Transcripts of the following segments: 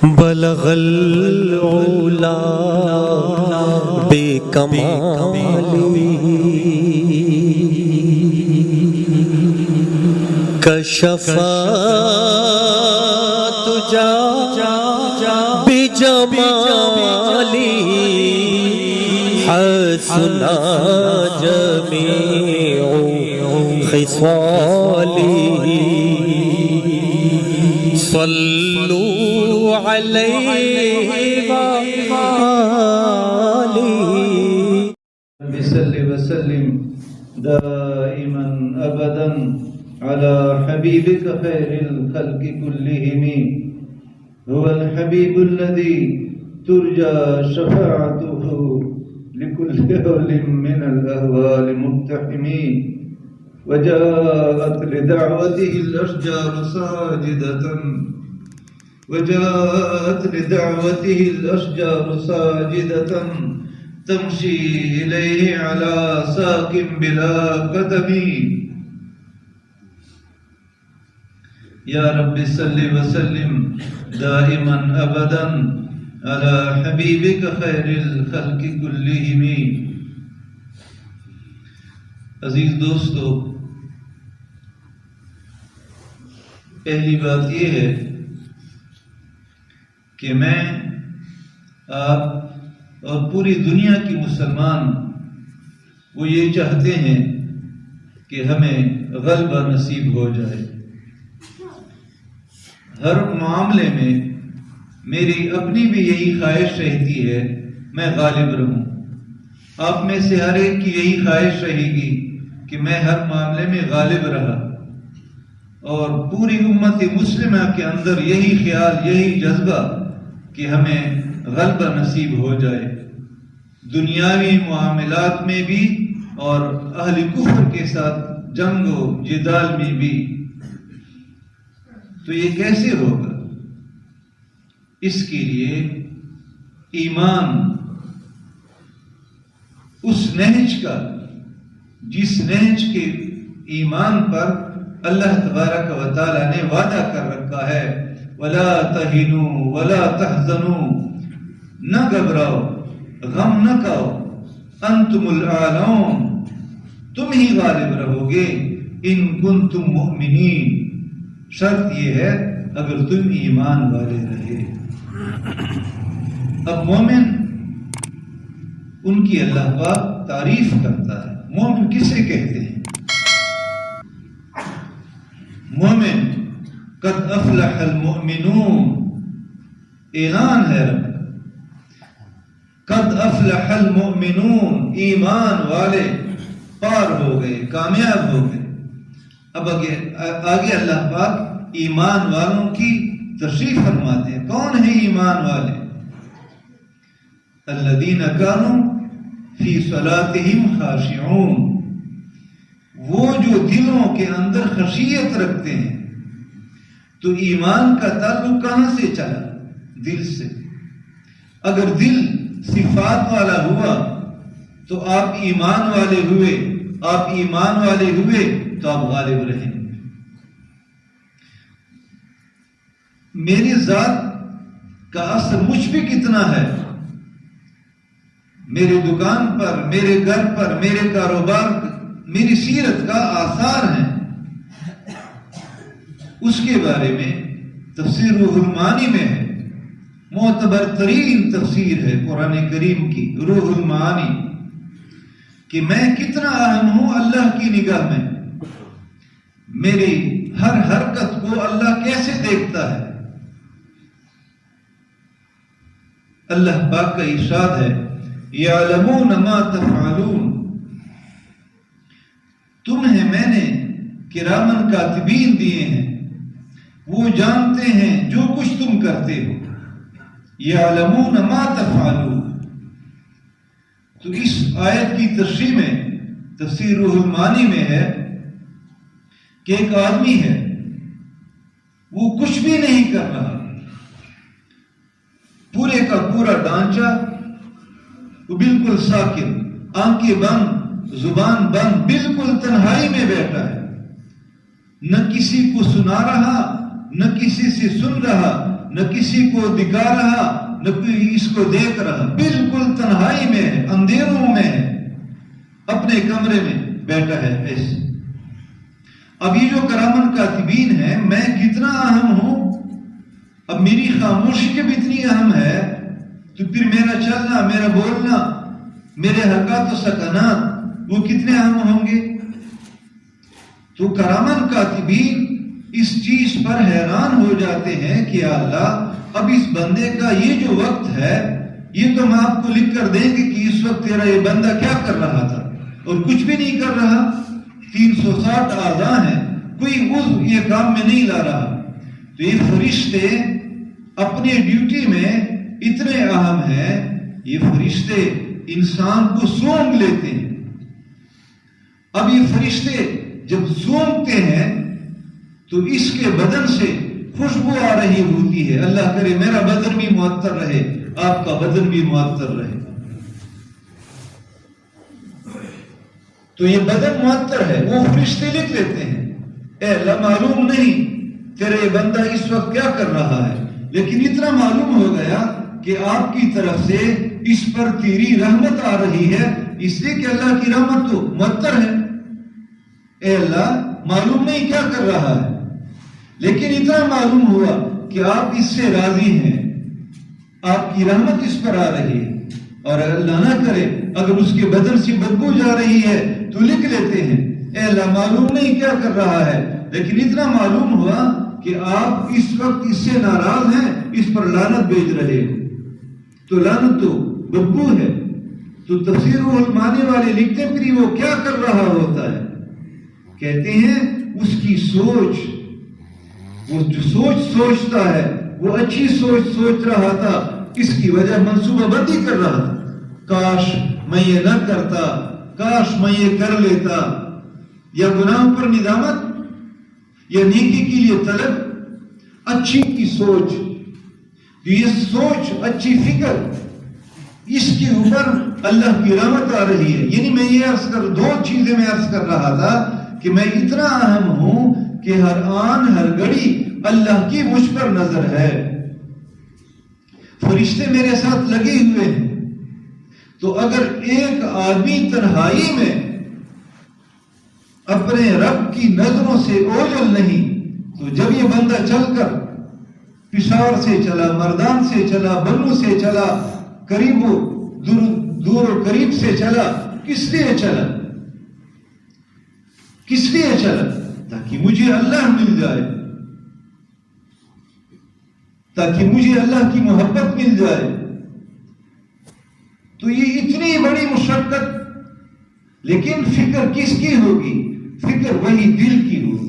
بلغ العلا بکمالی کشف تجا بجمالی حسن جمیع خصالی صلوا علیہ وآلہ صلی وسلم دائما ابدا على حبيبك خير الخلق كلهم هو الحبيب الذي ترجى شفاعته لكل هول من الأهوال مقتحم وجاءت لدعوته الأشجار ساجدة تمشي إليه على ساق بلا قدم یا رب صلی وسلم دائما ابدا على حبیبک خیر الخلق کلہم۔ عزیز دوستو، پہلی بات یہ ہے کہ میں آپ اور پوری دنیا کی مسلمان وہ یہ چاہتے ہیں کہ ہمیں غلبہ نصیب ہو جائے۔ ہر معاملے میں میری اپنی بھی یہی خواہش رہتی ہے میں غالب رہوں، آپ میں سے ہر ایک کی یہی خواہش رہے گی کہ میں ہر معاملے میں غالب رہا، اور پوری امت مسلمہ کے اندر یہی خیال، یہی جذبہ کہ ہمیں غلبہ نصیب ہو جائے، دنیاوی معاملات میں بھی اور اہل کفر کے ساتھ جنگ و جدال میں بھی۔ تو یہ کیسے ہوگا؟ اس کے لیے ایمان اس نہج کا جس نہج کے ایمان پر اللہ تبارک و تعالی نے وعدہ کر رکھا ہے، وَلَا تَهِنُوا وَلَا تَحْزَنُوا، نہ گھبراؤ، غم نہ کھاؤ، أَنْتُمُ الْأَعْلَوْنَ، تم ہی غالب رہو گے، إِن كُنتُم مُؤْمِنِينَ، شرط یہ ہے اگر تم ایمان والے رہے۔ اب مومن ان کی اللہ پاک تعریف کرتا ہے۔ مومن کسے کہتے ہیں؟ مومن قد افلح المؤمنون، اعلان ہے رب، قد افلح المؤمنون، ایمان والے پار ہو گئے، کامیاب ہو گئے۔ اب آگے اللہ پاک ایمان والوں کی تشریح فرماتے ہیں۔ کون ہیں ایمان والے؟ الذین کانوا فی صلاتہم خاشعون، وہ جو دلوں کے اندر خشیت رکھتے ہیں۔ تو ایمان کا تعلق کہاں سے چلا؟ دل سے۔ اگر دل صفات والا ہوا تو آپ ایمان والے ہوئے، آپ ایمان والے ہوئے تو آپ غالب رہیں۔ میری ذات کا اثر مجھ پہ کتنا ہے؟ میرے دکان پر، میرے گھر پر، میرے کاروبار، میری سیرت کا آثار ہیں۔ اس کے بارے میں تفسیر روح المعانی میں ہے، معتبر ترین تفسیر ہے قرآن کریم کی روح المعانی، کہ میں کتنا اہم ہوں اللہ کی نگاہ میں، میری ہر حرکت کو اللہ کیسے دیکھتا ہے۔ اللہ پاک کا ارشاد ہے، یعلمون ما تفعلون، تمہیں میں نے کرامن کاتبین دیے ہیں، وہ جانتے ہیں جو کچھ تم کرتے ہو۔ یعلمون ما تفعلون۔ تو اس آیت کی تشریح میں تفسیر روح المعانی میں ہے کہ ایک آدمی ہے، وہ کچھ بھی نہیں کر رہا، پورے کا پورا ڈھانچہ وہ بالکل ساکن، آنکھیں بند، زبان بند، بالکل تنہائی میں بیٹھا ہے، نہ کسی کو سنا رہا، نہ کسی سے سن رہا، نہ کسی کو دکھا رہا نہ کوئی اس کو دیکھ رہا، بالکل تنہائی میں ہے، اندھیروں میں ہے، اپنے کمرے میں بیٹھا ہے ایسے۔ اب یہ جو کرامن کاتبین ہے، میں کتنا اہم ہوں، اب میری خاموشی جب اتنی اہم ہے تو پھر میرا چلنا، میرا بولنا، میرے حرکات و سکنات وہ کتنے اہم ہوں گے۔ تو کرامن کاتبین اس چیز پر حیران ہو جاتے ہیں کہ یا اللہ، اب اس بندے کا یہ جو وقت ہے، یہ تو ہم آپ کو لکھ کر دیں گے کہ اس وقت تیرا یہ بندہ کیا کر رہا تھا، اور کچھ بھی نہیں کر رہا۔ 360 اعضاء ہیں، کوئی عضو یہ کام میں نہیں لا رہا۔ تو یہ فرشتے اپنے ڈیوٹی میں اتنے اہم ہیں، یہ فرشتے انسان کو سونگ لیتے ہیں۔ اب یہ فرشتے جب سونگتے ہیں تو اس کے بدن سے خوشبو آ رہی ہوتی ہے۔ اللہ کرے میرا بدن بھی معطر رہے، آپ کا بدن بھی معطر رہے۔ تو یہ بدن معطر ہے، وہ فرشتے لکھ لیتے ہیں، اے اللہ معلوم نہیں تیرا یہ بندہ اس وقت کیا کر رہا ہے، لیکن اتنا معلوم ہو گیا کہ آپ کی طرف سے اس پر تیری رحمت آ رہی ہے، اس لیے کہ اللہ کی رحمت تو معطر ہے۔ اے اللہ معلوم نہیں کیا کر رہا ہے، لیکن اتنا معلوم ہوا کہ آپ اس سے راضی ہیں، آپ کی رحمت اس پر آ رہی ہے۔ اور اللہ نہ کرے اگر اس کے بدن سے بدبو جا رہی ہے تو لکھ لیتے ہیں، اے اللہ معلوم نہیں کیا کر رہا ہے، لیکن اتنا معلوم ہوا کہ آپ اس وقت اس سے ناراض ہیں، اس پر لعنت بھیج رہے ہو۔ تو لعنت تو بدبو ہے۔ تو تفسیر المعانی والے لکھتے ہیں پھر وہ کیا کر رہا ہوتا ہے، کہتے ہیں اس کی سوچ، وہ جو سوچتا ہے وہ اچھی سوچ رہا تھا، اس کی وجہ منصوبہ بندی کر رہا تھا، کاش میں یہ نہ کرتا، کاش میں یہ کر لیتا، یا گناہوں پر ندامت یا نیکی کے لیے طلب، اچھی کی سوچ، یہ سوچ اچھی فکر، اس کے اوپر اللہ کی رحمت آ رہی ہے۔ یعنی میں یہ دو چیزیں میں عرض کر رہا تھا کہ میں اتنا اہم ہوں کہ ہر آن ہر گھڑی اللہ کی مجھ پر نظر ہے، فرشتے میرے ساتھ لگے ہوئے ہیں۔ تو اگر ایک آدمی تنہائی میں اپنے رب کی نظروں سے اوجھل نہیں، تو جب یہ بندہ چل کر پشاور سے چلا، مردان سے چلا، بنو سے چلا، قریب و دور و قریب سے چلا، کس لیے چلا؟ کس لیے چلا؟ تاکہ مجھے اللہ مل جائے، تاکہ مجھے اللہ کی محبت مل جائے۔ تو یہ اتنی بڑی مشقت، لیکن فکر کس کی ہوگی؟ فکر وہی دل کی ہوگی۔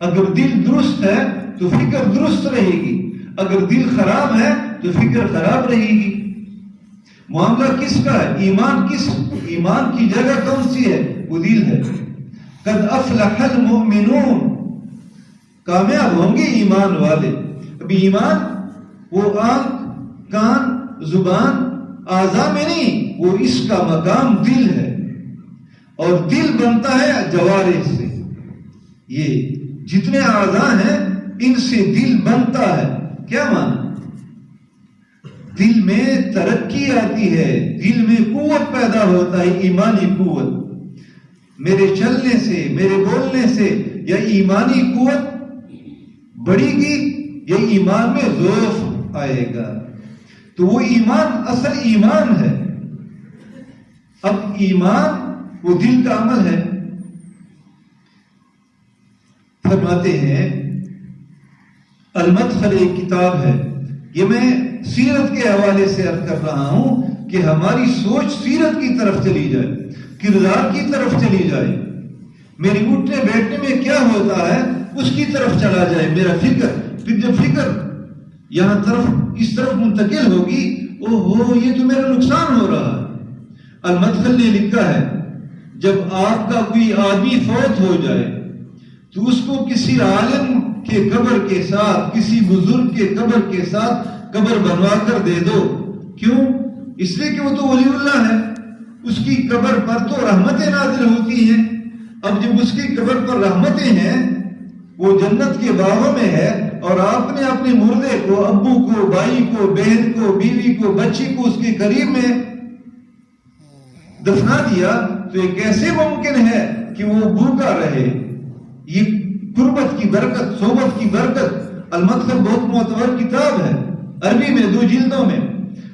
اگر دل درست ہے تو فکر درست رہے گی، اگر دل خراب ہے تو فکر خراب رہے گی۔ معاملہ کس کا ہے؟ ایمان کی جگہ کون سی ہے؟ وہ دل ہے۔ قد افلح المؤمنون، کامیاب ہوں گے ایمان والے۔ ابھی ایمان وہ آنکھ، کان، زبان، اعضاء میں نہیں، وہ اس کا مقام دل ہے، اور دل بنتا ہے جوارح سے۔ یہ جتنے اعضاء ہیں ان سے دل بنتا ہے۔ کیا معنی؟ دل میں ترقی آتی ہے، دل میں قوت پیدا ہوتا ہے، ایمانی قوت۔ میرے چلنے سے، میرے بولنے سے یا ایمانی قوت بڑھے گی یا ایمان میں ضعف آئے گا۔ تو وہ ایمان اصل ایمان ہے۔ اب ایمان وہ دل کا عمل ہے۔ فرماتے ہیں المدخل ایک کتاب ہے، یہ میں سیرت کے حوالے سے عرض کر رہا ہوں کہ ہماری سوچ سیرت کی طرف چلی جائے، کردار کی طرف چلی جائے، میری اٹھنے بیٹھنے میں کیا ہوتا ہے اس کی طرف چلا جائے میرا فکر۔ پھر جب فکر یہاں طرف اس طرف منتقل ہوگی، اوہو یہ تو میرا نقصان ہو رہا ہے۔ المدخل نے لکھا ہے جب آپ کا کوئی آدمی فوت ہو جائے تو اس کو کسی عالم کے قبر کے ساتھ، کسی بزرگ کے قبر کے ساتھ قبر بنوا کر دے دو۔ کیوں؟ اس لیے کہ وہ تو ولی اللہ ہے، اس کی قبر پر تو رحمتیں نازل ہوتی ہیں۔ اب جب اس کی قبر پر رحمتیں ہیں، وہ جنت کے باغوں میں ہے اور آپ نے اپنے مردے کو، ابو کو، بھائی کو، بہن کو، بیوی کو، بچی کو اس کے قریب میں دفنا دیا، تو یہ کیسے ممکن ہے کہ وہ بھوکا رہے؟ یہ قربت کی برکت، صحبت کی برکت۔ المدخل بہت معتبر کتاب ہے، عربی میں 2 جلدوں میں۔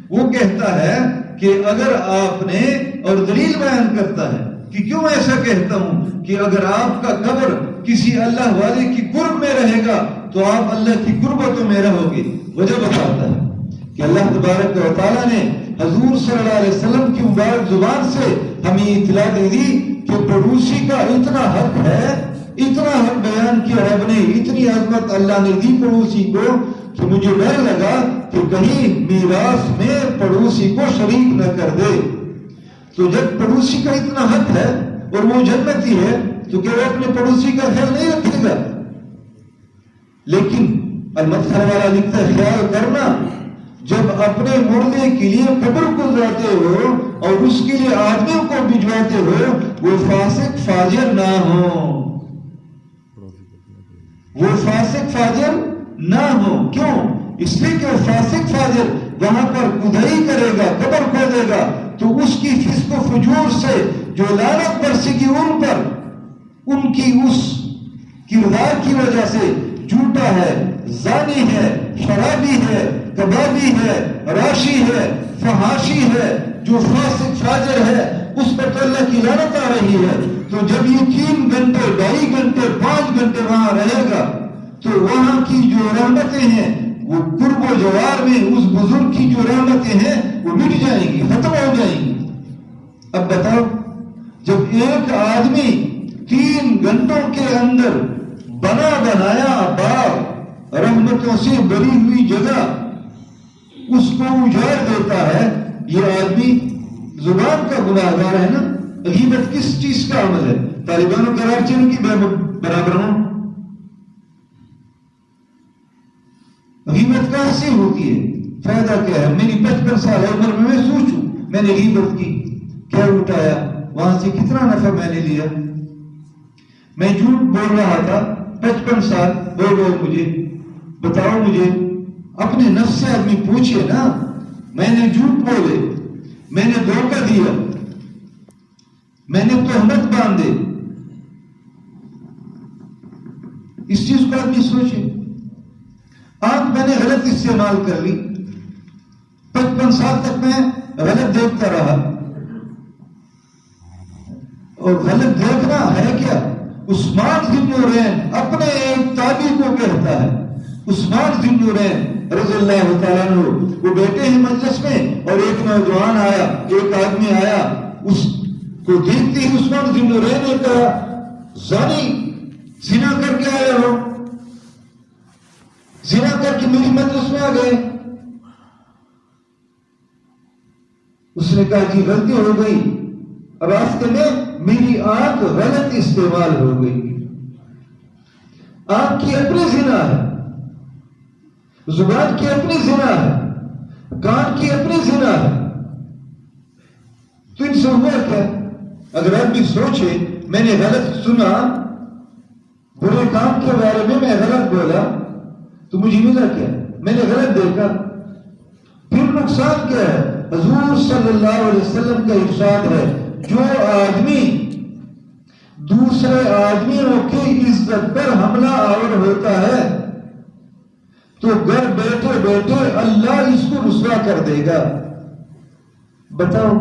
وہ کہتا ہے کہ اگر آپ نے، اور دلیل بیان کرتا ہے کہ کیوں ایسا کہتا ہوں، کہ اگر آپ کا قبر کسی اللہ والے کی قرب میں رہے گا تو آپ اللہ کی قربتوں میں رہو گے۔ وجہ بتاتا ہے کہ اللہ تبارک و تعالیٰ نے حضور صلی اللہ علیہ وسلم کی مبارک زبان سے ہمیں اطلاع دے دی کہ پڑوسی کا اتنا حق ہے، اتنا حق بیان کیا رب نے، اتنی عظمت اللہ نے دی پڑوسی کو کہ مجھے ڈر لگا کہ کہیں میراث میں پڑوسی کو شریک نہ کر دے۔ تو جب پڑوسی کا اتنا حق ہے اور وہ جنتی ہے تو کیا وہ اپنے پڑوسی کا خیال نہیں رکھے گا؟ لیکن المدخل والا لکھتا ہے خیال کرنا، جب اپنے مردے کے لیے قبر گزراتے ہو اور اس کے لیے آدمیوں کو بھجواتے ہو، وہ فاسق فاجر نہ ہو، وہ فاسق فاجر نہ ہو۔ کیوں؟ اس لیے کہ وہ فاسق فاجر وہاں پر کھدائی کرے گا، قبر کھودے گا، تو اس کی فسق و فجور سے جو لعنت برسے گی ان پر، ان کی اس کردار کی وجہ سے، جھوٹا ہے، زانی ہے، شرابی ہے، کبابی ہے، راشی ہے، فحاشی ہے، جو فاسق فاجر ہے، اس پر تو اللہ کی لعنت آ رہی ہے۔ تو جب یہ 3 گھنٹے، 2.5 گھنٹے، 5 گھنٹے وہاں رہے گا تو وہاں کی جو رحمتیں ہیں وہ قرب و جوار میں اس بزرگ کی جو رحمتیں ہیں وہ مٹ جائیں گی، ختم ہو جائیں گی۔ اب بتاؤ، جب ایک آدمی 3 گھنٹوں کے اندر بنا بنایا باغ، رحمتوں سے بری ہوئی جگہ، اس کو اجاڑ دیتا ہے، یہ آدمی زبان کا گناہگار ہے نا۔ غیبت کس چیز کا عمل ہے؟ طالبانوں قرار چین کی برابر ہوں۔ غیبت کہاں سے ہوتی ہے؟ فائدہ کیا ہے؟ میری 55 سال عمر میں سوچوں، میں نے غیبت کی، کیا اٹھایا وہاں سے، کتنا نفع میں نے لیا؟ میں جھوٹ بول رہا تھا 55 سال ہو گئے مجھے، بتاؤ مجھے، اپنے نفس سے آدمی پوچھے نا، میں نے جھوٹ بولے، میں نے دھوکہ دیا، میں نے تہمت باندھے، اس چیز کو آدمی سوچے۔ آنکھ میں نے غلط استعمال کر لی، 55 سال تک میں غلط دیکھتا رہا، اور غلط دیکھنا ہے کیا؟ عثمان ذی النورین اپنے ایک تابعی کو کہتا ہے، عثمان ذی النورین رضی اللہ تعالیٰ عنہ، وہ بیٹھے ہیں مجلس میں اور ایک نوجوان آیا، ایک آدمی آیا، اس کو دیکھتے ہی عثمان ذی النورین نے کہا، زانی، زنا کر کے آئے ہو، زنا کر کے میری مجلس میں آ گئے۔ اس نے کہا جی غلطی ہو گئی، راستے میں میری آنکھ غلط استعمال ہو گئی۔ آنکھ کی اپنی زنا ہے، زبان کی اپنی زنا ہے، کان کی اپنی زنا ہے، تو ان سے ہوا کیا؟ اگر آدمی سوچے میں نے غلط سنا، برے کام کے بارے میں غلط بولا، تو مجھے ملا کیا؟ میں نے غلط دیکھا، پھر نقصان کیا ہے؟ حضور صلی اللہ علیہ وسلم کا ارشاد ہے، جو آدمی دوسرے آدمیوں کی عزت پر حملہ آور ہوتا ہے تو گھر بیٹھے بیٹھے اللہ اس کو رسوا کر دے گا۔ بتاؤ،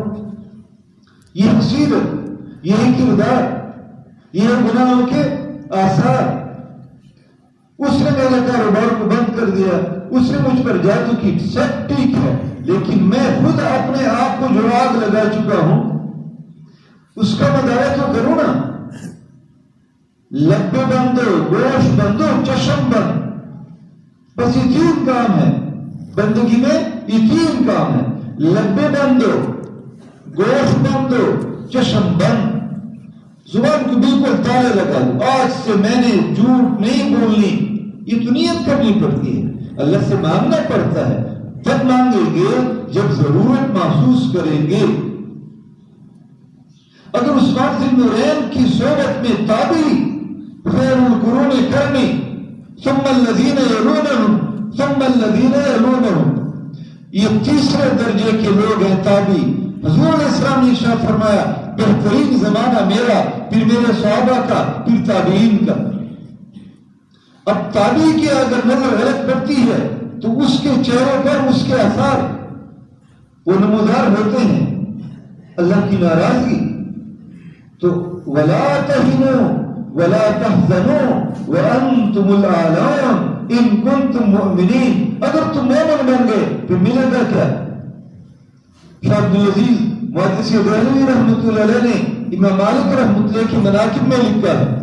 یہ حسیرت، یہی کردار، یہ گناہوں کے آثار۔ اس نے میرا کاروبار کو بند کر دیا، اس نے مجھ پر جادو کی، سب ٹھیک ہے، لیکن میں خود اپنے آپ کو جو آگ لگا چکا ہوں اس کا مداح تو کروں نا۔ لب بندو، گوشت بندو، چشم بند، بس یہ 3 کام ہے بندگی میں، یہ 3 کام ہے، لب بندو، گوشت بندو، چشم بند۔ زبان کو بالکل تالے لگا دو، آج سے میں نے جھوٹ نہیں بولنی، یہ تو نیت کرنی پڑتی ہے، اللہ سے مانگنا پڑتا ہے، تب مانگیں گے جب ضرورت محسوس کریں گے۔ اگر عثمان ذی النورین کی صحبت میں تابعی خیر القرون کرنی ثم الذین یلونہم ثم الذین یلونہم، یہ تیسرے درجے کے لوگ ہیں تابعی۔ حضور علیہ السلام نے ارشاد فرمایا بہترین زمانہ میرا، پھر میرے صحابہ کا، پھر تابعین کا۔ اب تابعی کی اگر نظر غلط پڑتی ہے تو اس کے چہروں پر اس کے آثار وہ نمودار ہوتے ہیں اللہ کی ناراضگی۔ تو ولا تہنوا ولا تحزنوا وانتم الاعلون ان کنتم مؤمنین، اگر تم مومن بن گئے پھر ملے گا کیا؟ شاہ عبدالعزیز محدث دہلوی رحمۃ اللہ علیہ نے امام مالک رحمۃ اللہ کی مناقب میں لکھا ہے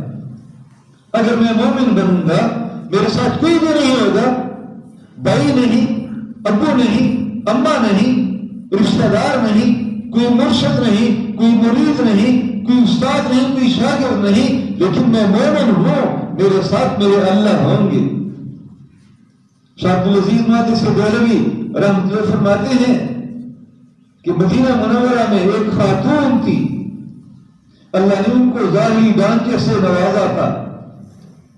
اگر میں مومن بنوں گا میرے ساتھ کوئی بھی نہیں ہوگا، بھائی نہیں، ابو نہیں، اماں نہیں، رشتہ دار نہیں، کوئی مرشد نہیں، کوئی مرید نہیں، کوئی استاد نہیں، کوئی شاگرد نہیں، لیکن میں مومن ہوں، میرے ساتھ میرے اللہ ہوں گے۔ شاہ عبدالعزیز محدث دہلوی رحمۃ اللہ فرماتے ہیں کہ مدینہ منورہ میں ایک خاتون تھی، اللہ نے ان کو ظاہری ڈھانچے سے نوازا تھا،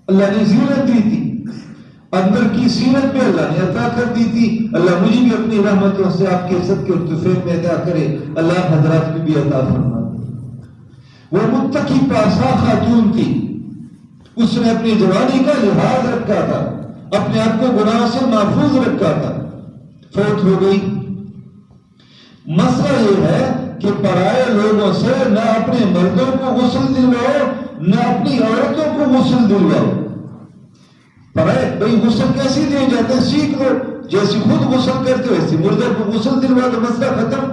اللہ نے زینت دی تھی، اندر کی زینت میں اللہ نے عطا کر دی تھی۔ اللہ مجھے بھی اپنی رحمتوں سے آپ کے صدقے اور طفیل میں عطا کرے، اللہ حضرات کو بھی عطا فرما دے۔ وہ متقی پارسا خاتون تھی، اس نے اپنی جوانی کا لحاظ رکھا تھا، اپنے آپ کو گناہ سے محفوظ رکھا تھا، فوت ہو گئی۔ مسئلہ یہ ہے کہ پرائے لوگوں سے نہ اپنے مردوں کو غسل دلواؤ نہ اپنی عورتوں کو غسل دلواؤ۔ پرائے بھائی غسل کیسے دیے جاتے ہیں سیکھ لو، جیسی خود غسل کرتے ویسے مردوں کو غسل دلوا تو مسئلہ ختم۔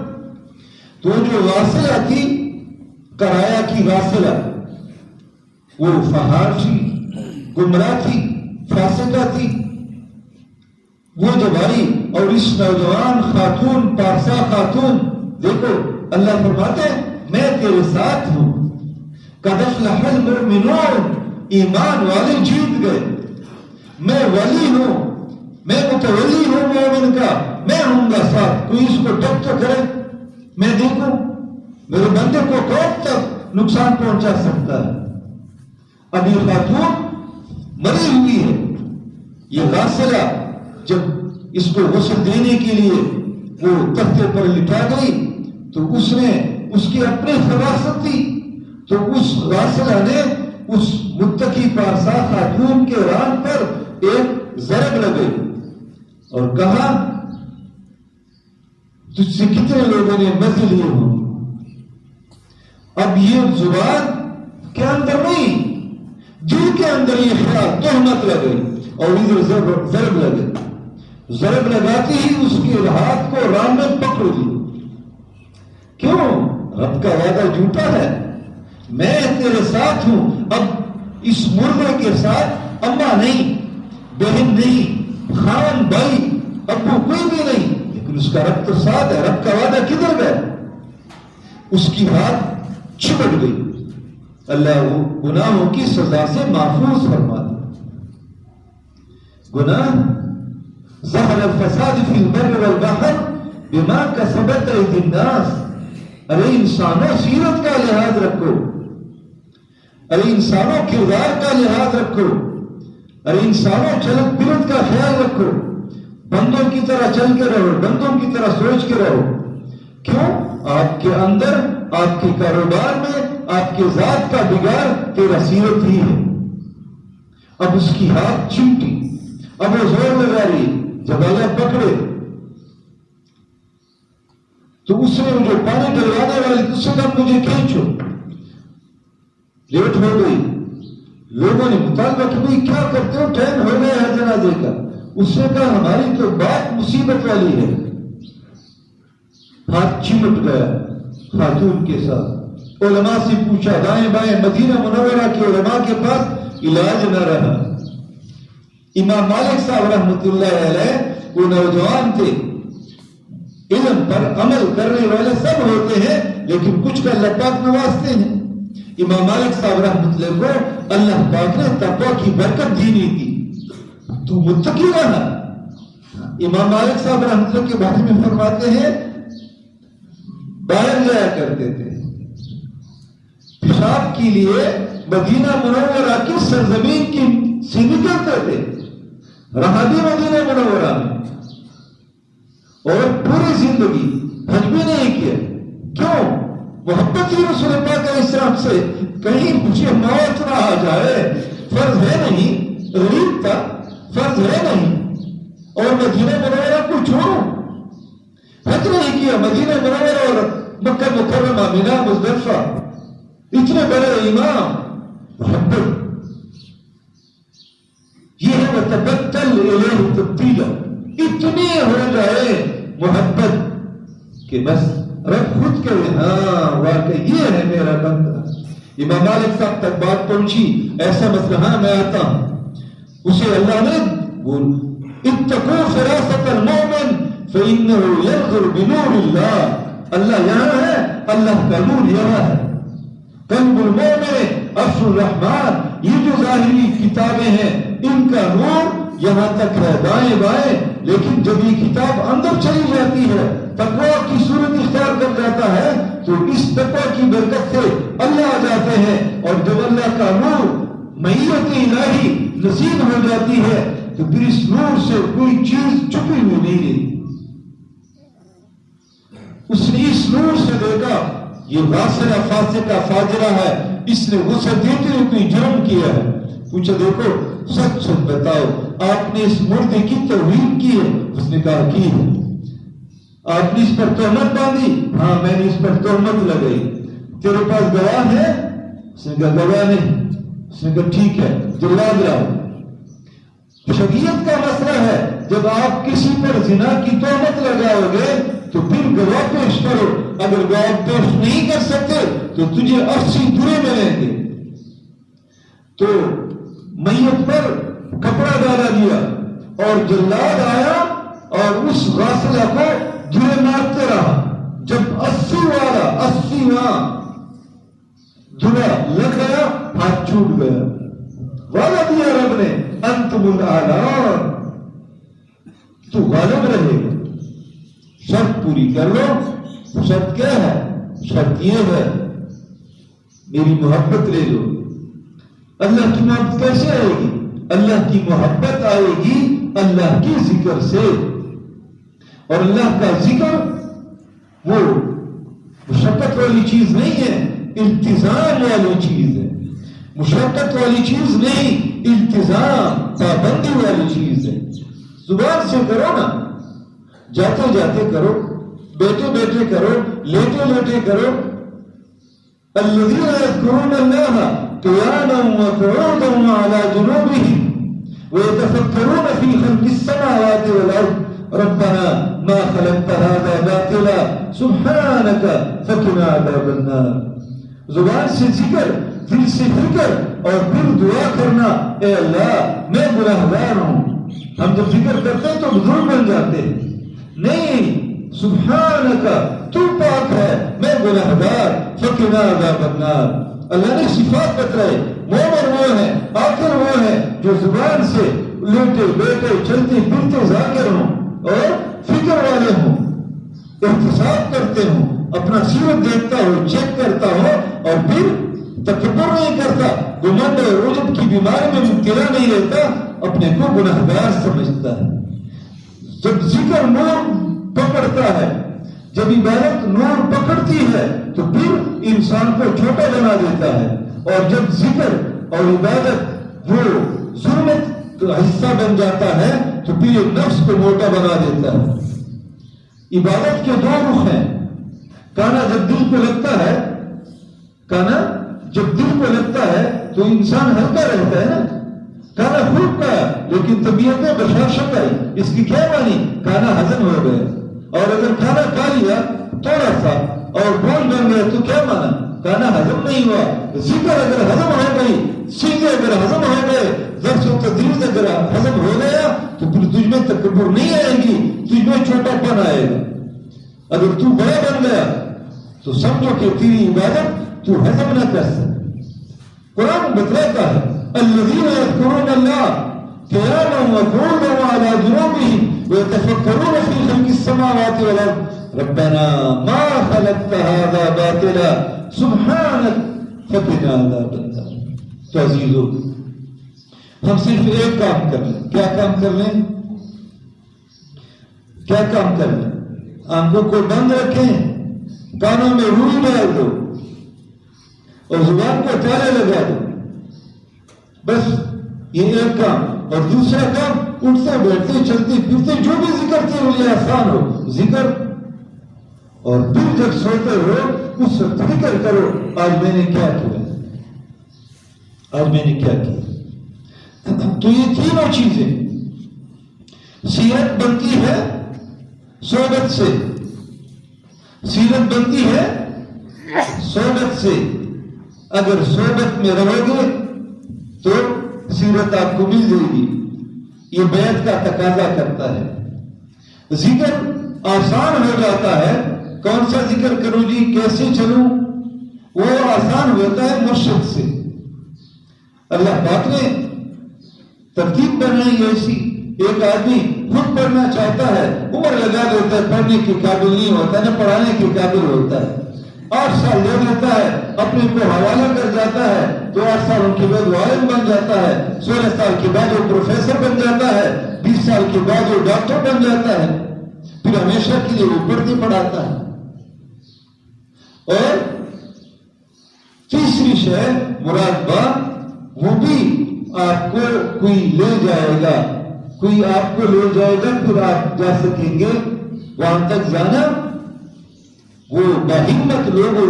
تو جو واصلہ تھی، کرایا کی واصلہ، وہ فحاشی گمراہ تھی، فاسقہ تھی، وہ جب آئی اور اس نوجوان خاتون پارسا خاتون، دیکھو اللہ فرماتے ہیں میں تیرے ساتھ ہوں، قد افلح المؤمنون، ایمان والے جیت گئے، میں ولی ہوں، میں متولی ہوں مومن کا، میں ہوں گا ساتھ، کوئی اس کو ٹک تو کرے، میں دیکھوں میرے بندے کو کب تک نقصان پہنچا سکتا ہے۔ اب یہ خاتون مری ہوئی ہے، یہ غاسلہ جب اس کو غسل دینے کے لیے وہ تختے پر لٹا گئی تو اس نے اس کی اپنے خباثت تھی، تو اس غاسلہ نے اس متقی پارسا خاتون کے ران پر ایک ضرب لگے اور کہا تجھ سے کتنے لوگوں نے مزے لیے ہوں۔ اب یہ زبان کے اندر نہیں، دل کے اندر یہ خیال تہمت لگے اور ادھر ضرب لگے، ضرب لگاتی ہی اس کے ہاتھ کو ران میں پکڑ لی۔ کیوں؟ رب کا وعدہ جھوٹا ہے، میں تیرے ساتھ ہوں۔ اب اس مردے کے ساتھ اماں نہیں، بہن نہیں، خان بھائی ابو کوئی بھی نہیں، لیکن اس کا رب تو ساتھ ہے۔ رب کا وعدہ کدھر گیا؟ اس کی بات چمٹ گئی۔ اللہ وہ گناہوں کی سزا سے محفوظ فرما دے۔ گناہ ظہر الفساد فی البر والبحر بما کسبت ایدی الناس۔ ارے انسانوں سیرت کا لحاظ رکھو، ارے انسانوں کردار کا لحاظ رکھو، ارے انسانوں چلت پھرت کا خیال رکھو، بندوں کی طرح چل کے رہو، بندوں کی طرح سوچ کے رہو۔ کیوں؟ آپ کے اندر، آپ کے کاروبار میں، آپ کے ذات کا بگاڑ تیرا سیرت ہی ہے۔ اب اس کی ہاتھ چمٹی، اب وہ زور لگا رہی، جب اللہ پکڑے تو اس نے جو پانی ڈلوانے والی اس سے کہا مجھے کھینچو، لیٹ ہو گئی۔ لوگوں نے مطالبہ کہ بھئی کیا کرتے ہو، ٹائم ہو گیا ہے جنازے کا۔ اس نے کہا ہماری تو بات مصیبت والی ہے۔ ہاتھ چمٹ گیا خاتون کے ساتھ۔ علماء سے پوچھا، دائیں بائیں مدینہ منورہ کے علماء کے پاس علاج نہ رہا۔ امام مالک صاحب رحمۃ اللہ علیہ وہ نوجوان تھے، علم پر عمل کرنے والے سب ہوتے ہیں لیکن کچھ کا اللہ پاک نوازتے ہیں۔ امام مالک صاحب رحمۃ اللہ کو اللہ پاک نے تقوی کی برکت دینی تھی، تو متقی رہا۔ امام مالک صاحب رحمۃ اللہ کے بارے میں فرماتے ہیں باہر جایا کرتے تھے پیشاب کے لیے، مدینہ منورہ کی سرزمین کی سے نکلتے تھے، رہا بھی مدینہ منورہ میں اور پوری زندگی حج بھی نہیں کیا. کیوں؟ محبت ہی رسول پاک علیہ السلام سے. کہیں مجھے موت نہ آ جائے، فرض ہے نہیں، غریب تھا، فرض ہے نہیں، اور مدینہ منورہ کو چھوڑوں. حج نہیں کیا، مدینہ منورہ اور مکہ مکرمہ، مینا، مزدلفہ، اتنے بڑے امام. محبت یہ ہے وتبتل الیہ تبتیلا. اتنی ہو جائے محبت کہ بس رب خود کہے ہاں واقعی یہ ہے میرا بندہ. امام مالک صاحب تک بات پہنچی، ایسا مسئلہ ہاں میں آتا ہوں. اسے اللہ نے بول اتقوا فراست المؤمن فإنه ينظر بنور اللہ. اللہ یہاں ہے، اللہ کا نور یہاں ہے. قلب المؤمن عرش الرحمن. یہ جو ظاہری کتابیں ہیں ان کا نور یہاں تک ہے، دائیں بائیں. لیکن جب یہ کتاب اندر چلی جاتی ہے، تقویٰ کی صورت اختیار کر جاتا ہے، تو اس تقویٰ کی برکت سے اللہ آ جاتے ہیں. اور جب اللہ کا نور معیت الہی نصیب ہو جاتی ہے تو پھر اس نور سے کوئی چیز چھپی ہوئی نہیں ہے. اس نے اس نور سے دیکھا یہ غاسرہ فاسقہ فاجرہ ہے، اس نے غصہ دیتے ہوئے کوئی جرم کیا ہے. پوچھا دیکھو سچ سچ بتاؤ آپ نے اس مردے کی توہین کی ہے؟ اس نے کہا کی ہے. آپ نے اس پر تہمت باندھی؟ ہاں میں نے اس پر تہمت لگائی. تیرے پاس گواہ ہے؟ اس نے کہا گواہ نہیں. اس نے کہا ٹھیک ہے جلاد لاؤ. شریعت کا مسئلہ ہے جب آپ کسی پر زنا کی تہمت لگاؤ گے تو پھر گواہ پیش کرو. اگر گواہ پیش نہیں کر سکتے تو تجھے 80 برے ملیں گے. تو میت پر کپڑا ڈالا گیا اور جلاد آیا اور اس غاسلہ کو جرے مارتے رہا. جب 80واں جرا لگ گیا ہاتھ چھوٹ گیا. وعدہ دیا رب نے انتم الاعلون، تو غالب رہے گا. شرط پوری کر لو. شرط کیا ہے؟ شرط یہ ہے میری محبت لے لو. اللہ کی محبت کیسے آئے گی؟ اللہ کی محبت آئے گی اللہ کی ذکر سے. اور اللہ کا ذکر وہ مشقت والی چیز نہیں ہے، التزام والی چیز ہے. مشقت والی چیز نہیں، التزام پابندی والی چیز ہے. زبان سے کرو نا، جاتے جاتے کرو، بیٹھے بیٹھے کرو، لیٹے لیٹے کرو. الذين يذكرون الله قياما وقعودا وعلى جنوبهم ويتفكرون في خلق السماوات والارض ربنا ما خلقت هذا باطلا سبحانك فقنا عذاب النار. زبان سے ذکر، دل سے فکر اور پھر دعا کرنا اے اللہ میں گناہگار ہوں. ہم جب ذکر کرتے ہیں تو بزرگ بن جاتے ہیں. نہیں، سبحانک تو پاک ہے، میں گناہگار، فقنا عذاب النار. اللہ نے صفات بتلائے. مومن وہ ہے، آخر وہ ہے جو زبان سے لیٹے بیٹھے چلتے پھرتے ذاکر ہوں اور فکر والے ہوں، احتساب کرتے ہوں، اپنا سیرت دیکھتا ہو، چیک کرتا ہو اور پھر تکبر نہیں کرتا، گمنڈ اور عجب کی بیماری میں مبتلا نہیں رہتا، اپنے کو گناہگار سمجھتا ہے. جب ذکر نور پکڑتا ہے، جب عبادت نور پکڑتی ہے تو پھر انسان کو چھوٹا بنا دیتا ہے. اور جب ذکر اور عبادت وہ ظلمت کا حصہ بن جاتا ہے تو پھر یہ نفس کو موٹا بنا دیتا ہے. عبادت کے دو رخ ہیں. کانا جب دل کو لگتا ہے، کانا جب دل کو لگتا ہے تو انسان ہلکا رہتا ہے نا. کھانا خوب کھایا لیکن طبیعت میں بشاشت آئی. اس کی کیا مانی؟ کھانا ہضم ہو گیا. اور اگر کھانا کھا لیا تھوڑا سا اور بول بن گیا تو کیا مانا؟ کھانا ہضم نہیں ہوا. ذکر اگر ہضم ہو گئی، سیدھے اگر ہضم ہو گئے، لفظ و تدریج اگر ہضم ہو گیا تو پھر تجھ میں تکبر نہیں آئے گی، تجھ میں چھوٹا پن آئے گا. اگر تو بڑا بن گیا تو سمجھو کہ تیری عبادت تو ہضم نہ کر سکے. قرآن بتلاتا ہے الذين يذكرون الله قياما وقعودا وعلى جنوبهم ويتفكرون في خلق السماوات والارض ربنا ما خلقت هذا باطلا سبحانك فقنا عذاب النار. تو عزیزو، ہم صرف ایک کام کر لیں. کیا کام کر لیں؟ کیا کام کر لیں؟ آنکھوں کو بند رکھیں، کانوں میں روئی ڈال دو اور زبان کو تالے لگا دو. بس یہ ایک کام. اور دوسرا کام، اٹھتے بیٹھتے چلتے پھرتے جو بھی ذکر کے لیے آسان ہو ذکر. اور پھر جب سوتے ہو اس وقت فکر کرو آج میں نے کیا کیا، آج میں نے کیا کیا. تو یہ تینوں چیزیں، سیرت بنتی ہے صحبت سے، سیرت بنتی ہے صحبت سے. اگر صحبت میں رہو گے تو سیرت آپ کو مل جائے گی. یہ بیعت کا تقاضا کرتا ہے. ذکر آسان ہو جاتا ہے. کون سا ذکر کروں جی، کیسے چلوں؟ وہ آسان ہوتا ہے مرشد سے. اللہ پاک نے ترتیب بنائی ایسی. ایک آدمی خود پڑھنا چاہتا ہے، عمر لگا دیتا ہے، پڑھنے کے قابل نہیں ہوتا، نہ پڑھانے کے قابل ہوتا ہے. 8 سال لے لیتا ہے، اپنے کو حوالہ کر جاتا ہے تو 8 سالوں کے بعد وہ عالم بن جاتا ہے. 16 سال کے بعد وہ پروفیسر بن جاتا ہے. 20 سال کے بعد وہ ڈاکٹر بن جاتا ہے. پھر ہمیشہ کے لیے وہ پڑھتے پڑھاتا ہے. اور تیسری شے مراقبہ، وہ بھی آپ کو کوئی لے جائے گا، کوئی آپ کو لے جائے گا، پھر آپ جا سکیں گے وہاں تک. جانا وہ باہمت لوگوں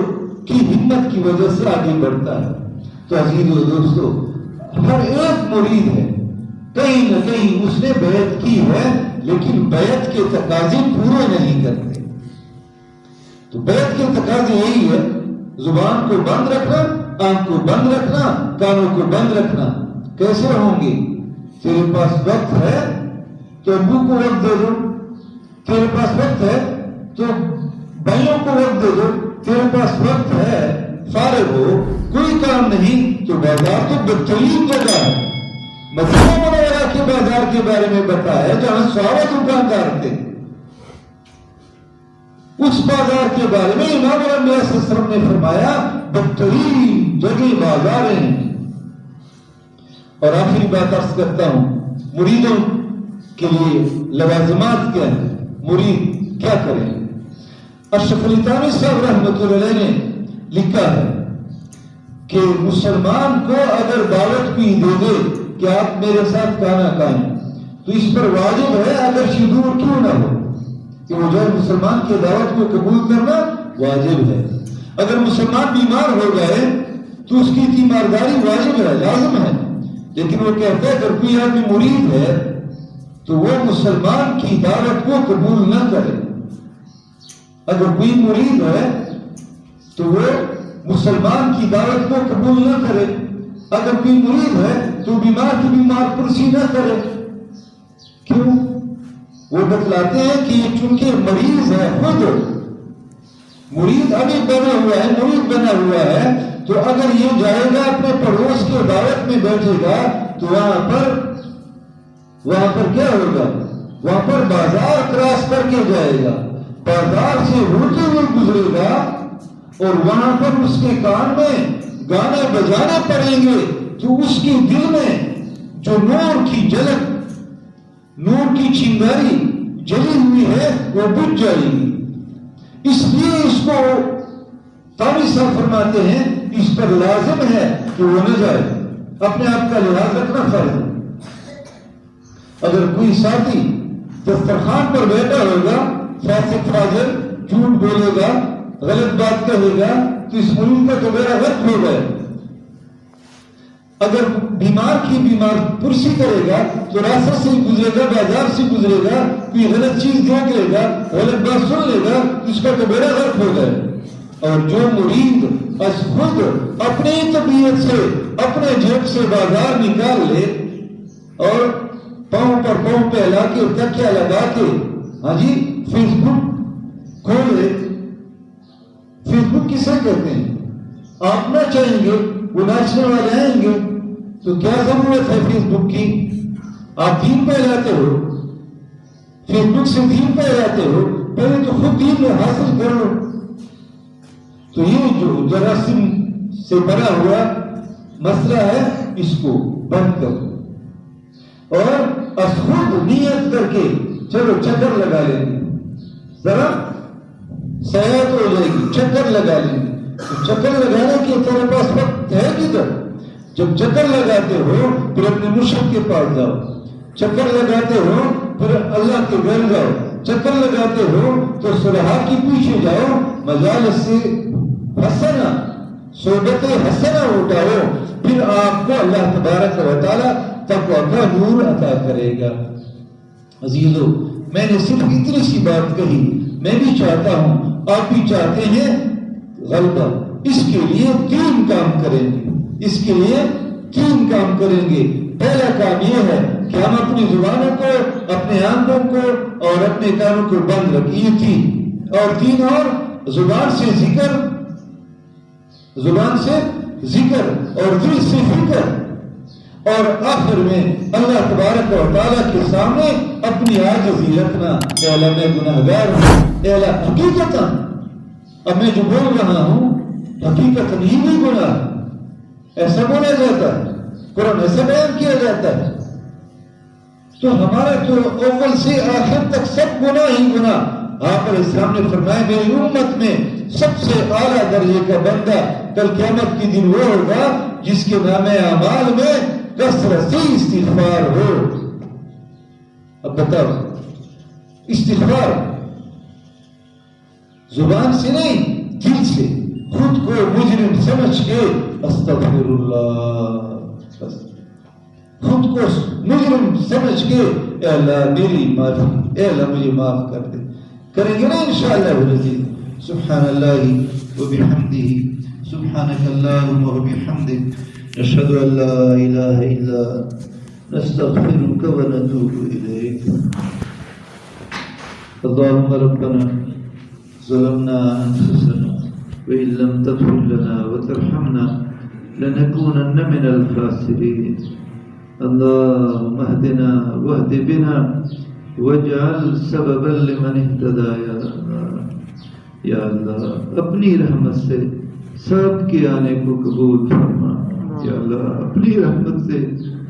کی ہمت کی وجہ سے آگے بڑھتا ہے. تو عزیزو دوستو، ہر ایک مرید ہے کہیں نہ کہیں اس نے بیعت کی ہے، لیکن بیعت کے تقاضے پورے نہیں کرتے. تو بیعت کے تقاضے یہی ہے، زبان کو بند رکھنا، آنکھ کو بند رکھنا، کانوں کو بند رکھنا. کیسے ہوں گے؟ تیرے پاس وقت ہے تو ابو کو وقت دے دو، تیرے پاس وقت ہے تو بھائیوں کو وقت دے دو، تیرے پاس وقت ہے فارغ ہو، کوئی کام نہیں تو بازار تو بدترین جگہ ہے. مدینہ منورہ کے بازار کے بارے میں بتایا جہاں 100 دکاندار تھے. اس بازار کے بارے میں امام الانبیاء صلی اللہ علیہ وسلم نے فرمایا بدترین جگہ بازاریں ہیں. اور آخری بات عرض کرتا ہوں، مریدوں کے لیے لوازمات کیا ہیں، مرید کیا کریں. اشرف علی تھانوی صاحب رحمۃ اللہ علیہ نے لکھا ہے کہ مسلمان کو اگر دعوت بھی دے دے کہ آپ میرے ساتھ کھانا کھائیں تو اس پر واجب ہے اگر دور کیوں نہ ہو کہ وہ جو مسلمان کی دعوت کو قبول کرنا واجب ہے. اگر مسلمان بیمار ہو جائے تو اس کی تیمارداری واجب ہے، لازم ہے. لیکن وہ کہتے ہیں اگر کوئی آدمی مرید ہے تو وہ مسلمان کی دعوت کو قبول نہ کرے. اگر کوئی مرید ہے تو وہ مسلمان کی دعوت کو قبول نہ کرے. اگر کوئی مرید ہے تو بیمار کی بیمار پرسی نہ کرے. کیوں؟ وہ بتلاتے ہیں کہ یہ چونکہ مریض ہے، خود مرید ابھی بنا ہوا ہے، مرید بنا ہوا ہے، تو اگر یہ جائے گا اپنے پڑوس کے دعوت میں بیٹھے گا تو وہاں پر کیا ہوگا؟ وہاں پر بازار کراس کر کے جائے گا، بازار سے ہوتے ہوئے گزرے گا اور وہاں پر اس کے کان میں گانے بجانے پڑیں گے تو اس کی دل میں جو نور کی جھلک، نور کی چنگاری جلی ہوئی ہے وہ بجھ جائے گی. اس لیے اس کو تھانوی صاحب فرماتے ہیں اس پر لازم ہے کہ وہ نہ جائے، اپنے آپ کا لحاظ رکھنا فرض ہے. اگر کوئی ساتھی دسترخوان پر بیٹھا ہوگا، فاسق فاجر جھوٹ بولے گا، غلط بات کہے گا تو اس ملک کا تو میرا وقت ہو گئے. اگر بیمار کی بیمار پرسی کرے گا تو راستہ سے گزرے گا، بازار سے گزرے گا، کوئی غلط چیز دیکھ لے گا، غلط بات سن لے گا تو اس کا تو میرا وقت ہو گئے. اور جو مرید از خود اپنی طبیعت سے اپنے جیب سے بازار نکال لے اور پاؤں پر پاؤں پہلا کے تکیا لگا کے ہاں جی فیس بک کھولے. فیس بک کسے کہتے ہیں؟ آپ نہ چاہیں گے وہ ناچنے والے آئیں گے تو کیا ضرورت ہے فیس بک کی؟ آپ دین پھیلاتے ہو، فیس بک سے دین پھیلاتے ہو، پہلے تو خود دین میں حاصل کرو. تو یہ جو جراثیم سے بنا ہوا مسئلہ ہے اس کو بند کرو. اور از خود نیت کر کے چلو چکر لگا لیں گے، ذرا سیاحت ہو جائے گی، چکر لگا لیں گے. چکر لگانے کے تیرے پاس وقت ہے کدھر؟ جب چکر لگاتے ہو پھر اپنے مرشد کے پاس جاؤ، چکر لگاتے ہو پھر اللہ کے گھر جاؤ، چکر لگاتے ہو تو صلحاء کے پیچھے جاؤ، مجالس سے حسنہ، صحبت حسنہ اٹھاؤ، پھر آپ کو اللہ تبارک و تعالیٰ تقویٰ کا نور عطا کرے گا. عزیزو، میں نے صرف اتنی سی بات کہی، میں بھی چاہتا ہوں، آپ بھی چاہتے ہیں غلبہ. اس کے لیے 3 کام کریں گے، اس کے لیے 3 کام کریں گے. پہلا کام یہ ہے کہ ہم اپنی زبانوں کو، اپنے آنکھوں کو اور اپنے کانوں کو بند رکھیں، یہ 3 اور 3 اور زبان سے ذکر، زبان سے ذکر اور دل سے فکر، اور آخر میں اللہ تبارک و تعالیٰ کے سامنے اپنی عاجزی رکھنا. اے اللہ میں گناہگار ہوں، اے اللہ حقیقتاً اب میں جو بول رہا ہوں حقیقتاً یہ بھی گناہ، ایسا بولا جاتا ہے، قرآن ایسا بیان کیا جاتا ہے. تو ہمارا تو اول سے آخر تک سب گناہ ہی گناہ. آپ علیہ السلام نے فرمایا میری امت میں سب سے اعلیٰ درجے کا بندہ کل قیامت کے دن وہ ہوگا جس کے نام اعمال میں کثرت سے استغفار ہو. اب بتاؤ، استغفار زبان سے نہیں، دل سے خود کو مجرم سمجھ کے استغفر اللہ، خود کو مجرم سمجھ کے اے اللہ میری معافی، اے اللہ مجھے معاف کر دے. کریں گے نا انشاءاللہ العزیز. سبحان اللہ وبحمدہ، سبحانک اللہم وبحمدک، نشہد ان لا الہ الا انت، نستغفرک ونتوب الیک. اللہم ربنا ظلمنا انفسنا وإن لم تغفر لنا وترحمنا لنكونن من الخاسرين. اللهم اهدنا واهد بنا واجعل سببا لمن اهتدى يا الله. یا اللہ اپنی رحمت سے سب کے آنے کو قبول فرما. یا اللہ اپنی رحمت سے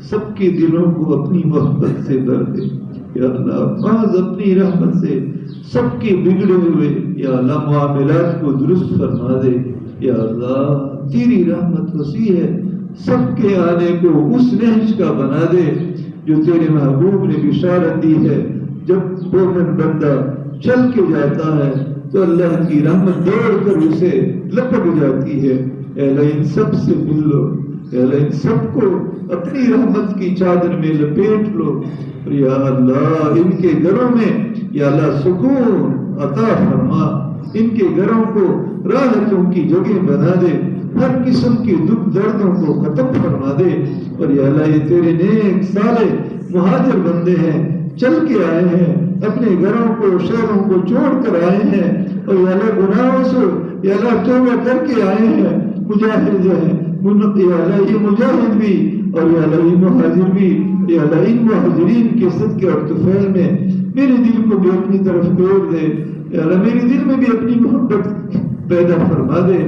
سب کے دلوں کو اپنی محبت سے بھر دے. یا اللہ محض اپنی رحمت سے سب کے بگڑے ہوئے یا اللہ معاملات کو درست فرما دے. یا اللہ تیری رحمت وسیع ہے، سب کے آنے کو اس نہج کا بنا دے جو تیرے محبوب نے بشارت دی ہے. جب مومن بندہ چل کے جاتا ہے تو اللہ کی رحمت دوڑ کر اسے لپٹ جاتی ہے. اے اللہ ان سب سے مل لو، اے اللہ ان سب کو اپنی رحمت کی چادر میں لپیٹ لو. یا اللہ ان کے گھروں میں یا اللہ سکون عطا فرما، ان کے گھروں کو راحتوں کی جگہ بنا دے، ہر قسم کے دکھ دردوں کو ختم فرما دے. اور یا اللہ یہ تیرے نیک صالح مہاجر بندے ہیں، چل کے آئے ہیں، اپنے گھروں کو شہروں کو چھوڑ کر آئے ہیں، اور یا اللہ گناہوں سے یا اللہ توبہ کر کے آئے ہیں. مجاہد ہیں یا اللہ یہ مجاہد بھی اور یا اللہ یہ مہاجر بھی. یا اللہ ان مہاجرین کے صدقے اور طفیل میں میرے دل کو بھی اپنی طرف دوڑ دے. یا اللہ میرے دل میں بھی اپنی محبت پیدا فرما دے.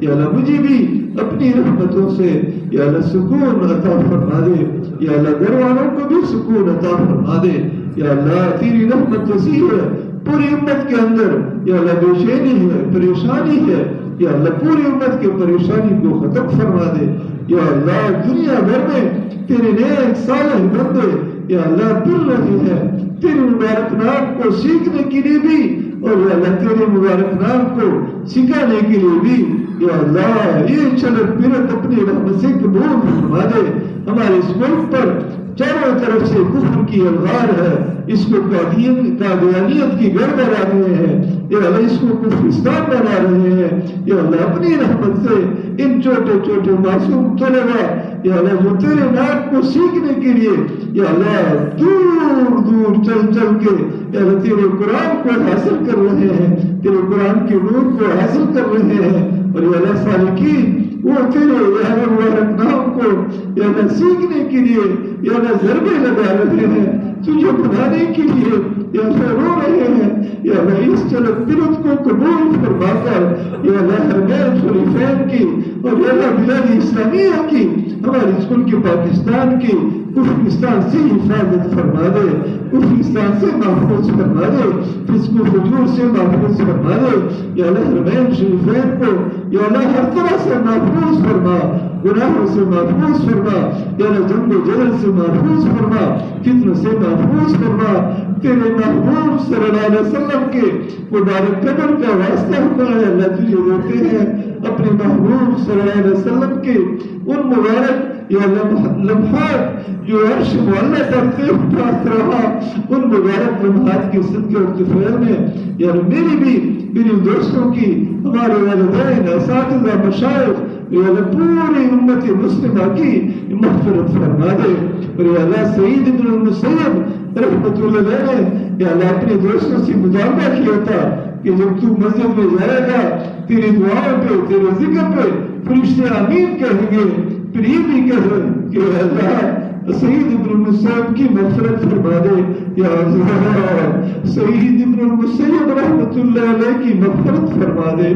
یا اللہ مجھے بھی اپنی رحمتوں سے یا اللہ سکون عطا فرما دے. یا اللہ گھر والوں کو بھی سکون عطا فرما دے. یا اللہ تیری رحمت وسیع ہے، پوری امت کے اندر یا اللہ بے چینی ہے، پریشانی ہے. یا اللہ پوری امت کے پریشانی کو ختم فرما دے. یا اللہ دنیا بھر میں تیرے نیک صالح بندے یا اللہ پھر رہے ہیں تیرے مبارک نام کو سیکھنے کے لیے بھی اور یا اللہ تیرے مبارک نام کو سکھانے کے لیے بھی. یا اللہ یہ چلت پھرت اپنی رحمت سے قبول فرما دے. ہمارے اس ملک پر چاروں طرف سے کفر کی الغار ہے، اس کو قادیانیت کی گھر بنا رہے ہیں. یا اللہ اس کو کفرستان بنا رہے ہیں. یا اللہ اپنی رحمت سے ان چھوٹے چھوٹے معصوم طلبا یا اللہ جو تیرے نام کو سیکھنے کے لیے یا اللہ دور دور چل چل کے یا اللہ تیرے قرآن کو حاصل کر رہے ہیں، تیرے قرآن کے نور کو حاصل کر رہے ہیں. اور یا اللہ سالکین وہ تیرے یا اللہ مبارک نام کو یا اللہ سیکھنے کے لیے یا اللہ ضربے لگا رہے ہیں، تجھے بنانے کے لیے یا اللہ رو رہے ہیں. یا اللہ اس چلت پھرت کو قبول فرما کر یا اللہ حرمین شریفین کی اور یا اللہ بلاد اسلامیہ کی، ہمارے اس ملک پاکستان کی کفرستان سے حفاظت فرما دے، کفرستان سے محفوظ فرما دے، فسق و فجور سے محفوظ فرما دے یا اللہ حرمین شریفین کو یا اللہ ہر طرح سے محفوظ فرما، گناہوں سے محفوظ فرما یا اللہ جنگ و جدل سے محفوظ فرما، فتنوں سے محفوظ فرما، تیرے محبوب صلی اللہ علیہ وسلم کے مبارک قدر کا واسطہ ہوتا ہے اللہ تجھے دیتے ہیں اپنے محبوب صلی اللہ علیہ وسلم کے ان مبارک یا لمحات جو عرش معلیٰ تک سے پاس رہا، ان مبارک لمحات کے صدقے اور طفیل میں یا میری بھی میری دوستوں کی، ہمارے والدین، اساتذہ، مشائخ یا اللہ پوری امت مسلمہ کی مغفرت فرما دے، اور یا اللہ سعید بن المسیب رحمت اللہ علیہ نے یا اللہ اپنے دوستوں سے مطالبہ کیا تھا کہ جب تو مسجد میں جائے گا تیری دعاؤں پہ، تیرے ذکر پہ فرشتے آمین کہیں گے، پھر یہ بھی کہیں کہ اللہ سعید ابن المسیب کی مغفرت فرما دے یا اللہ، سعید ابن المسیب رحمت اللہ علیہ کی مغفرت فرما دے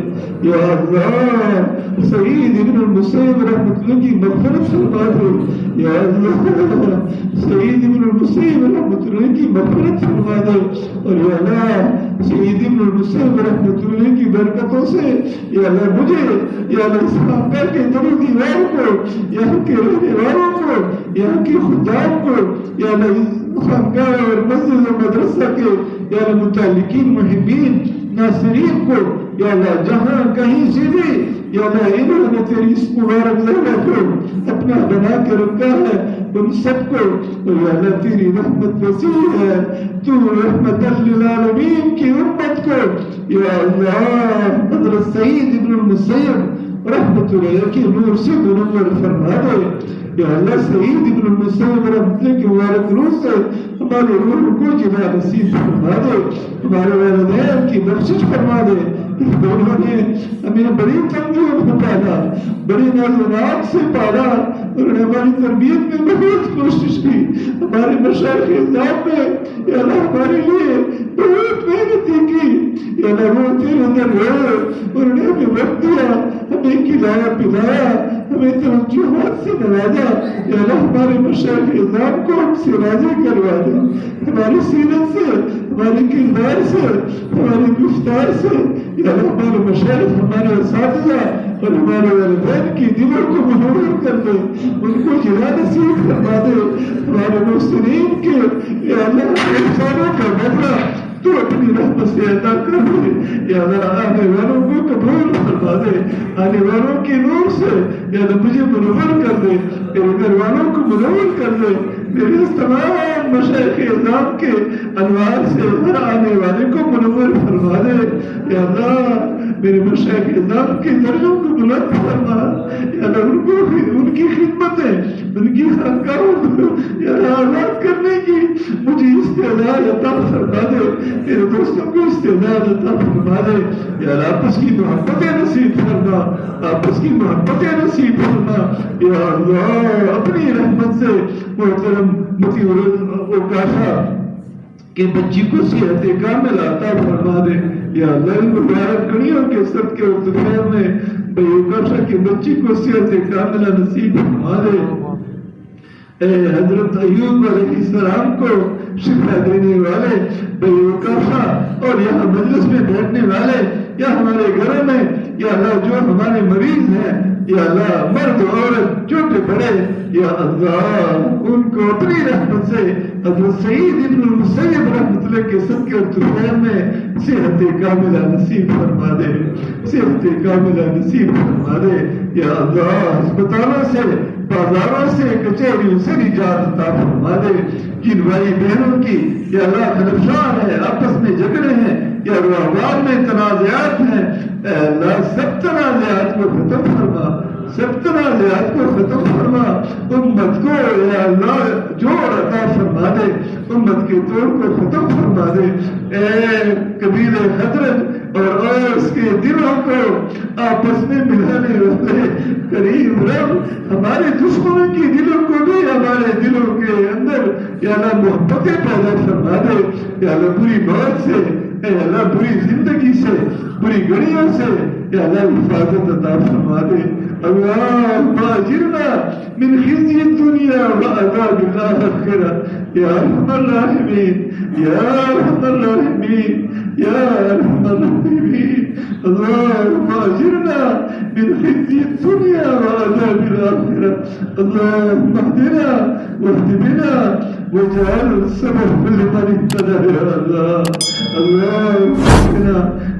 یا اللہ، سعید ابن المسیب رحمت اللہ کی مغفرت فرما دے یا اللہ، سعید ابن المسیب رحمت اللہ کی مغفرت فرما دے، اور یا اللہ سعید ابن المسیب رحمت اللہ کی برکتوں سے یا اللہ مجھے یا اللہ اس خانقاہ کے در و دیوار کو، یہاں کے رہنے والوں کو، یہاں کی خدام کو یا اللہ خانقاہ اور مسجد و مدرسہ کے یا اللہ متعلقین، محبین، ناصرین کو یا اللہ جہاں کہیں سے بھی یا اللہ انہوں نے تیری اس مبارک جگہ کو اپنا بنا کے رکھا ہے، ان سب کو یا اللہ تیری رحمت وسیع ہے، تو رحمت للعالمین کی امت کو یا اللہ حضرت سعید ابن المسیب رحمت اللہ کی نور سے منور فرما دے یا اللہ، سعید ابن المسیب رحمت اللہ کی مبارک روح سے ہمارے روح کو جنا نصیب فرما دے، ہمارے والدین کی بخشش فرما دے، دونوں نے ہمیں بڑی تنگیوں میں پالا، بڑی نازنات سے پالا، انہوں نے ہماری تربیت میں بہت کوشش کی، ہمارے مشائخ اعظام نے یا اللہ ہمارے لیے بہت محنتیں کی یا اللہ، وہ تیرے اندر ہے، انہوں نے ہمیں وقت دیا، ہمیں کھلایا پلایا، ہمیں توجہات سے نوازا یا اللہ، ہمارے مشائخ اعظام کو ہم سے راضی کروا دے، ہماری سیرت سے، ہمارے کردار سے، ہماری گفتار سے یا اللہ، ہمارے مشائخ، ہمارے اساتذہ اور ہمارے والدین کی دلوں کو منور کر دے، ان کو جلا نصیب فرما دے، ہمارے محسنین کے یا اللہ احسانوں کا بدلہ تو اپنی رحمت سے عطا کر دے یا اللہ، آنے والوں کو قبول فرما دے، آنے والوں کی نور سے یا اللہ مجھے منور کر دے، میرے گھر والوں کو منور کر دے، میرے اس تمام مشائخ اعظام کے انوار سے ہر آنے والے کو منور فرما دے یا اللہ، میرے مشائخ اعظام کے درجوں کو بلند فرما یا اللہ، ان کی خدمتیں، ان کی خانقاہوں کو یا اللہ آزاد کرنے کی مجھے استعداد عطا فرما دے، میرے دوستوں کو استعداد عطا فرما دے یا اللہ، آپس کی محبتیں نصیب فرما، آپس کی محبتیں نصیب فرما یا اللہ، اپنی رحمت سے محترم مفتی اوکاشا کہ بچی کو صحت کامل عطا فرما دے یا اللہ، مبارک گھڑیوں کے صدقے اور طفیل میں بھائی اوکاشا کی بچی کو صحت کاملہ نصیب فرما دے، اے حضرت ایوب علیہ السلام کو شفا دینے والے بھائی اوکاشا اور یہاں مجلس میں بیٹھنے والے یا ہمارے گھروں میں یا اللہ جو ہمارے مریض ہیں یا اللہ، مرد عورت چھوٹے بڑے یا اللہ، ان کو اپنی رحمت سے حضرت سعید ابن المسیب رحمت اللہ کے صدقے اور طفیل میں صحت کاملہ نصیب فرما دے، صحت کاملہ نصیب فرما دے یا اللہ، ہسپتالوں سے، بازاروں سے، کچہریوں سے نجات عطا فرما دے، جن بھائی بہنوں کی یا اللہ خلفشان ہے، آپس میں جھگڑے ہیں یا عوام میں تنازعات ہیں، اے اللہ سب تنازعات کو ختم فرما، سب تنازعات کو ختم فرما، امت کو یا اللہ جوڑ عطا فرما دے، امت کے توڑ کو ختم فرما دے، اے قبیلہ خزرج اور اوس کے دلوں کو آپس میں ملانے والے کریم رب، ہمارے دشمنوں کی دلوں کو بھی ہمارے دلوں کے اندر یا اللہ محبتیں پیدا فرما دے یا اللہ، بری موت سے اے اللہ، بری زندگی سے، بری گھڑیوں سے یا اللہ حفاظت عطا فرما دے. اللہم اجرنا من خزي الدنيا وعذاب الآخرة یا ارحم الراحمین یا ارحم الراحمین یا ارحم الراحمین. اللہم اجرنا من خزي الدنيا وعذاب الآخرة. اللہم اهدنا واهد بنا واجعل السبب لمن اهتدى يا الله. اللهم اهدنا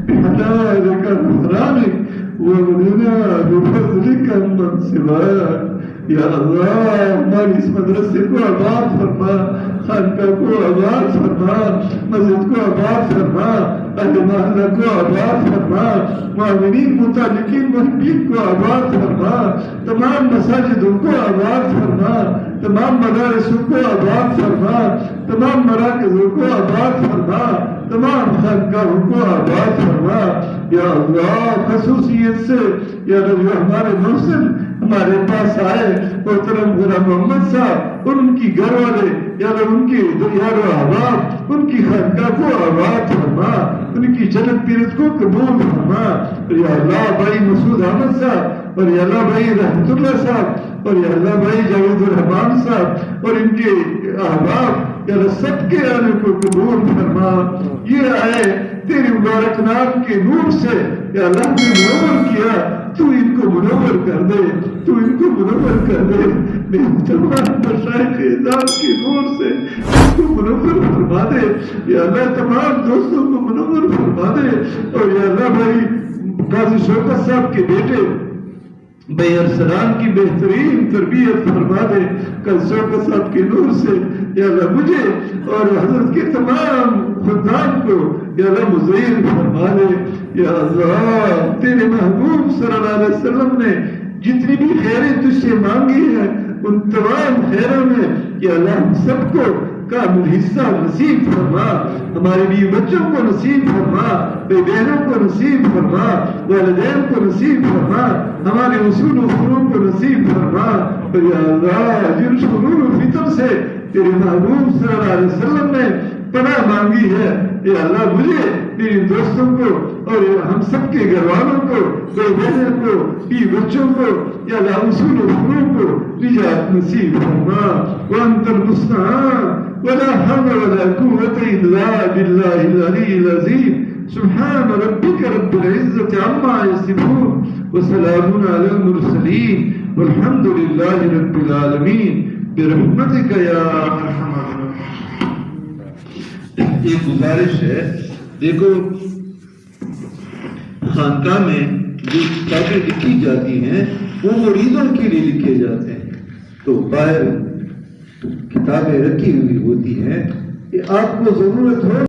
بحلالك عن حرامك واغننا بفضلك عمن سواك. یا اللہ ہماری اس مدرسے کو آباد فرما, خانقاہ کو آباد فرما, مسجد کو آباد فرما, اہل محلہ کو آباد فرما, معاونین متعلقین محبین کو آباد فرما, تمام مساجدوں کو آباد فرما, تمام مدارسوں کو آباد فرما, تمام مراکزوں کو آباد فرما, تمام خانقاہوں کو آباد فرما. یا اللہ خصوصیت سے یا جو ہمارے محسن ہمارے پاس آئے محترم غلام محمد صاحب اور ان کی گھر والے یا ان کی یار و احباب ان کی خانقاہ کو آباد فرما, ان کی جنت تیرت کو قبول فرما. یا اللہ بھائی مسعود احمد صاحب اور یا اللہ بھائی رحمت اللہ صاحب اور یا اللہ بھائی جاوید الرحمان صاحب اور ان کے احباب یا اللہ سب کے آنے کو قبول فرما. یہ آئے تیرے مبارک نام کے نور سے یا اللہ نے منور کیا, تو ان کو منور کر دے, تو ان کو منور کر دے. میرے تمام مشائخ اعظام کے نور سے ان کو منور فرما دے. یا اللہ تمام دوستوں کو منور فرما دے. اور یا اللہ بھائی قاضی شوکت صاحب کے بیٹے بھائی ارسلان کی بہترین تربیت فرما دے. قاضی شوکت صاحب کے نور سے یا اللہ مجھے اور حضرت کے تمام خدام کو یا اللہ مزین فرما دے. یا اللہ تیرے محبوب صلی اللہ علیہ وسلم نے جتنی بھی خیریں تجھ سے مانگی ہیں ان تمام خیروں میں یا اللہ ہم سب کو کامل حصہ نصیب فرما. ہمارے بیوی بچوں کو نصیب فرما, بھائی بہنوں کو نصیب فرما, والدین کو نصیب فرما, ہمارے اصول و فروع کو نصیب فرما. اور یا اللہ جن شرور و فتن سے تیرے محبوب صلی اللہ علیہ وسلم نے پناہ مانگی ہے, یا اللہ مجھے میرے دوستوں کو اور ہم سب کے گھر والوں کو, بھائی بہنوں کو, بیوی بچوں کو یا اللہ اصول و فروع کو نجات نصیب فرما. وانت المستعان ولا حول ولا قوة الا بالله العلي العظيم. سبحان ربك رب العزة عما يصفون وسلام على المرسلين والحمد لله رب العالمين برحمتك يا ارحم الراحمين. ایک گزارش ہے, دیکھو خانقاہ میں جو کتابیں لکھی جاتی ہیں وہ مریدوں کے لیے لکھے جاتے ہیں, تو باہر کتابیں رکھی ہوئی ہوتی ہیں کہ آپ کو ضرورت ہو